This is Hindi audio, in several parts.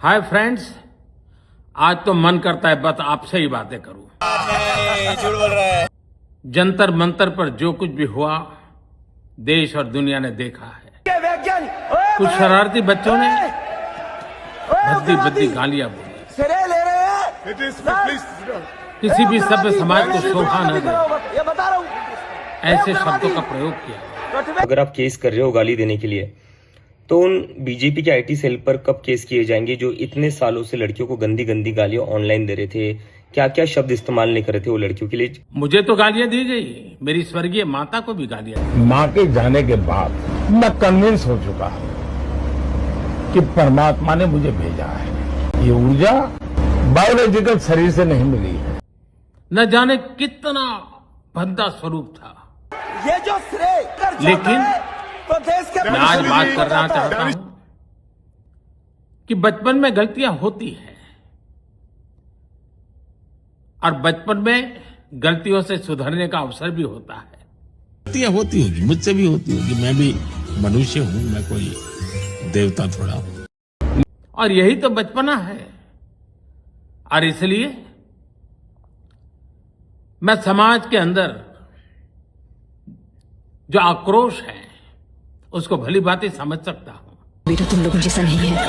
हाय फ्रेंड्स, आज तो मन करता है बस आपसे ही बातें करूं। झूठ बोल रहा है। जंतर मंतर पर जो कुछ भी हुआ देश और दुनिया ने देखा है। कुछ शरारती बच्चों ने भद्दी भद्दी गालियां बोली। किसी भी सभ्य समाज को शोभा न दे ऐसे शब्दों का प्रयोग किया। अगर आप केस कर रहे हो गाली देने के लिए, तो उन बीजेपी के आईटी सेल पर कब केस किए जाएंगे जो इतने सालों से लड़कियों को गंदी गंदी गालियां ऑनलाइन दे रहे थे? क्या क्या शब्द इस्तेमाल नहीं कर रहे थे वो लड़कियों के लिए? मुझे तो गालियां दी गई, मेरी स्वर्गीय माता को भी गालियां दी। माँ के जाने के बाद मैं कन्विंस हो चुका हूं कि परमात्मा ने मुझे भेजा है। ये ऊर्जा बायोलॉजिकल शरीर से नहीं मिली है। न जाने कितना भद्दा स्वरूप था, ये जो श्रेय लेकिन प्रदेश के मैं आज बात करना चाहता हूं कि बचपन में गलतियां होती हैं और बचपन में गलतियों से सुधरने का अवसर भी होता है। गलतियां होती होगी, मुझसे भी होती होगी, मैं भी मनुष्य हूं, मैं कोई देवता थोड़ा हूं। और यही तो बचपना है। और इसलिए मैं समाज के अंदर जो आक्रोश है उसको भली भांति समझ सकता हूं। बेटा तुम लोगों जैसा नहीं है,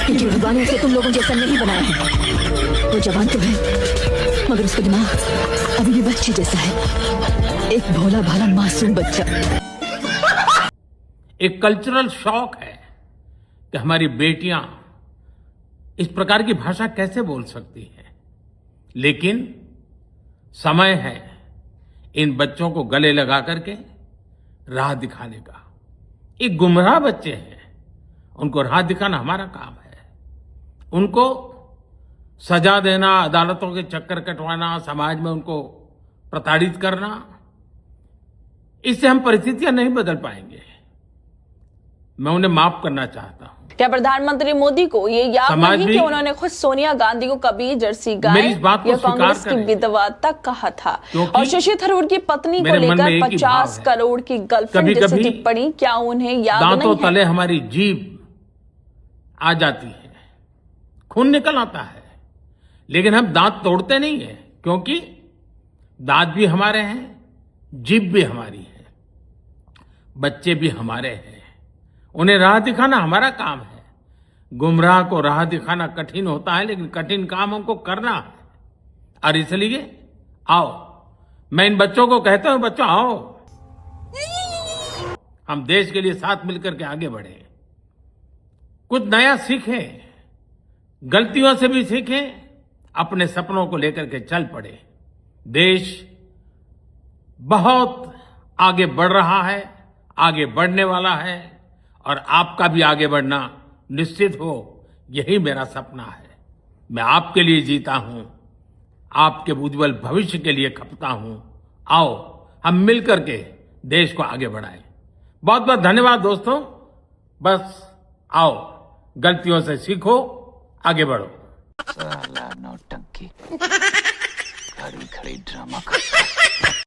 क्योंकि भगवान ने उसे तुम लोगों जैसा नहीं बनाया है। वो जवान तो है मगर उसका दिमाग अभी भी बच्चे जैसा है, एक भोला भाला मासूम बच्चा। एक कल्चरल शॉक है कि हमारी बेटियां इस प्रकार की भाषा कैसे बोल सकती हैं। लेकिन समय है इन बच्चों को गले लगा करके राह दिखाने का। एक गुमराह बच्चे हैं, उनको राह दिखाना हमारा काम है। उनको सजा देना, अदालतों के चक्कर कटवाना, समाज में उनको प्रताड़ित करना, इससे हम परिस्थितियां नहीं बदल पाएंगे। मैं उन्हें माफ करना चाहता हूं। क्या प्रधानमंत्री मोदी को ये याद नहीं कि उन्होंने खुद सोनिया गांधी को कभी जर्सी गाय या कांग्रेस की विधवा तक कहा था? और शशि थरूर की पत्नी को लेकर 50 करोड़ की गर्लफ्रेंड जैसी टिप्पणी, क्या उन्हें याद नहीं है? दांतों तले हमारी जीभ आ जाती है, खून निकल आता है, लेकिन हम दांत तोड़ते नहीं है, क्योंकि दांत भी हमारे हैं, जीभ भी हमारी है, बच्चे भी हमारे हैं। उन्हें राह दिखाना हमारा काम है। गुमराह को राह दिखाना कठिन होता है, लेकिन कठिन काम हमको करना है। और इसलिए आओ, मैं इन बच्चों को कहता हूं, बच्चों आओ, हम देश के लिए साथ मिलकर के आगे बढ़े, कुछ नया सीखें, गलतियों से भी सीखें, अपने सपनों को लेकर के चल पड़े। देश बहुत आगे बढ़ रहा है, आगे बढ़ने वाला है, और आपका भी आगे बढ़ना निश्चित हो, यही मेरा सपना है। मैं आपके लिए जीता हूं, आपके उज्जवल भविष्य के लिए खपता हूं। आओ हम मिलकर के देश को आगे बढ़ाएं। बहुत बहुत धन्यवाद दोस्तों। बस आओ, गलतियों से सीखो, आगे बढ़ो। साला नौटंकी खड़ी खड़ी ड्रामा करता है।